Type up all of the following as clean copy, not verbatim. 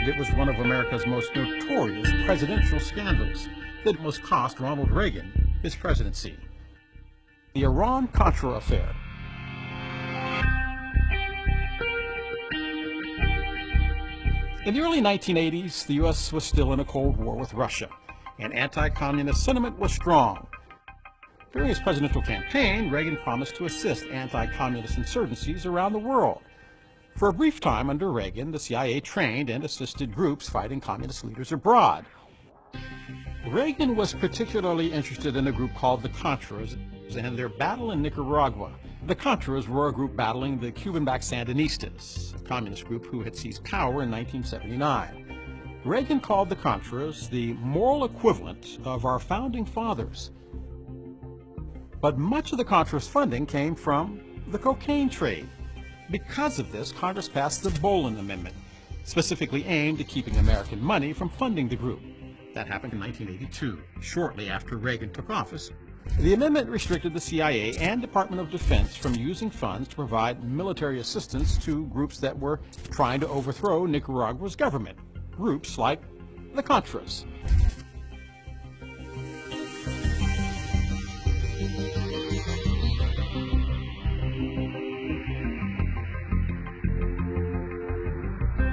It was one of America's most notorious presidential scandals that almost cost Ronald Reagan his presidency. The Iran-Contra affair. In the early 1980s, the U.S. was still in a Cold War with Russia, and anti-communist sentiment was strong. During his presidential campaign, Reagan promised to assist anti-communist insurgencies around the world. For a brief time under Reagan, the CIA trained and assisted groups fighting communist leaders abroad. Reagan was particularly interested in a group called the Contras and their battle in Nicaragua. The Contras were a group battling the Cuban-backed Sandinistas, a communist group who had seized power in 1979. Reagan called the Contras the moral equivalent of our founding fathers. But much of the Contras' funding came from the cocaine trade. Because of this, Congress passed the Bolin Amendment, specifically aimed at keeping American money from funding the group. That happened in 1982, shortly after Reagan took office. The amendment restricted the CIA and Department of Defense from using funds to provide military assistance to groups that were trying to overthrow Nicaragua's government, groups like the Contras.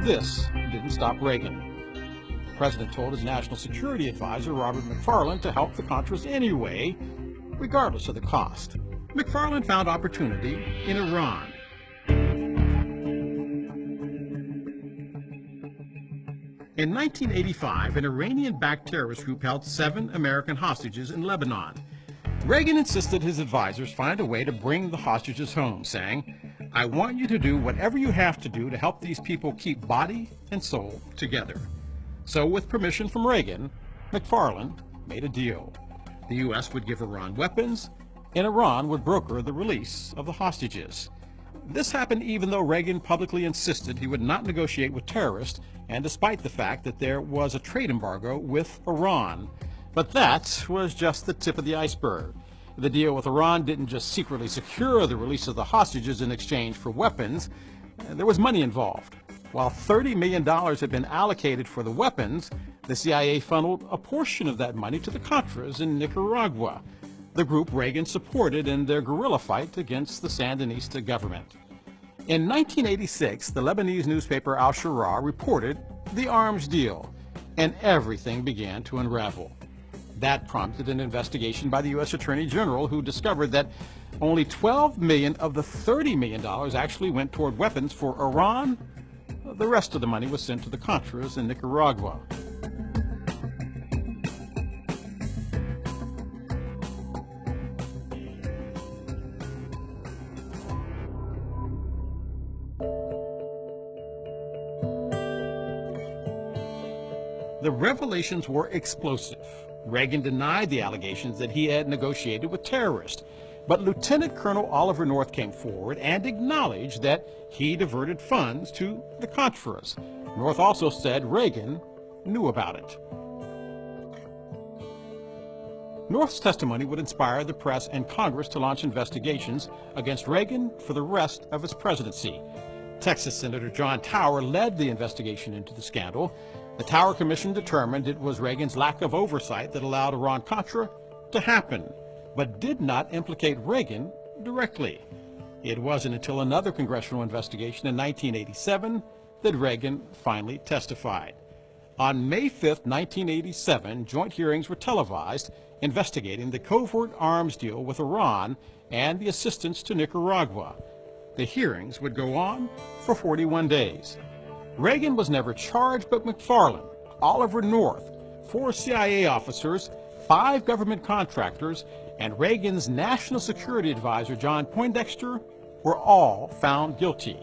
This didn't stop Reagan. The president told his national security advisor, Robert McFarlane, to help the Contras anyway, regardless of the cost. McFarlane found opportunity in Iran. In 1985, an Iranian-backed terrorist group held 7 American hostages in Lebanon. Reagan insisted his advisors find a way to bring the hostages home, saying, "I want you to do whatever you have to do to help these people keep body and soul together." So with permission from Reagan, McFarlane made a deal. The U.S. would give Iran weapons, and Iran would broker the release of the hostages. This happened even though Reagan publicly insisted he would not negotiate with terrorists, and despite the fact that there was a trade embargo with Iran. But that was just the tip of the iceberg. The deal with Iran didn't just secretly secure the release of the hostages in exchange for weapons. There was money involved. While $30 million had been allocated for the weapons, the CIA funneled a portion of that money to the Contras in Nicaragua, the group Reagan supported in their guerrilla fight against the Sandinista government. In 1986, the Lebanese newspaper Al-Shura reported the arms deal, and everything began to unravel. That prompted an investigation by the U.S. Attorney General, who discovered that only $12 million of the $30 million actually went toward weapons for Iran. The rest of the money was sent to the Contras in Nicaragua. The revelations were explosive. Reagan denied the allegations that he had negotiated with terrorists, but Lieutenant Colonel Oliver North came forward and acknowledged that he diverted funds to the Contras. North also said Reagan knew about it. North's testimony would inspire the press and Congress to launch investigations against Reagan for the rest of his presidency. Texas Senator John Tower led the investigation into the scandal. The Tower Commission determined it was Reagan's lack of oversight that allowed Iran-Contra to happen, but did not implicate Reagan directly. It wasn't until another congressional investigation in 1987 that Reagan finally testified. On May 5, 1987, joint hearings were televised investigating the covert arms deal with Iran and the assistance to Nicaragua. The hearings would go on for 41 days. Reagan was never charged, but McFarlane, Oliver North, 4 CIA officers, 5 government contractors, and Reagan's national security advisor, John Poindexter, were all found guilty.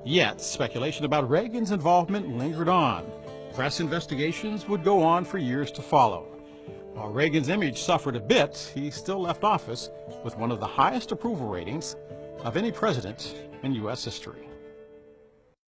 Yet, speculation about Reagan's involvement lingered on. Press investigations would go on for years to follow. While Reagan's image suffered a bit, he still left office with one of the highest approval ratings of any president in U.S. history.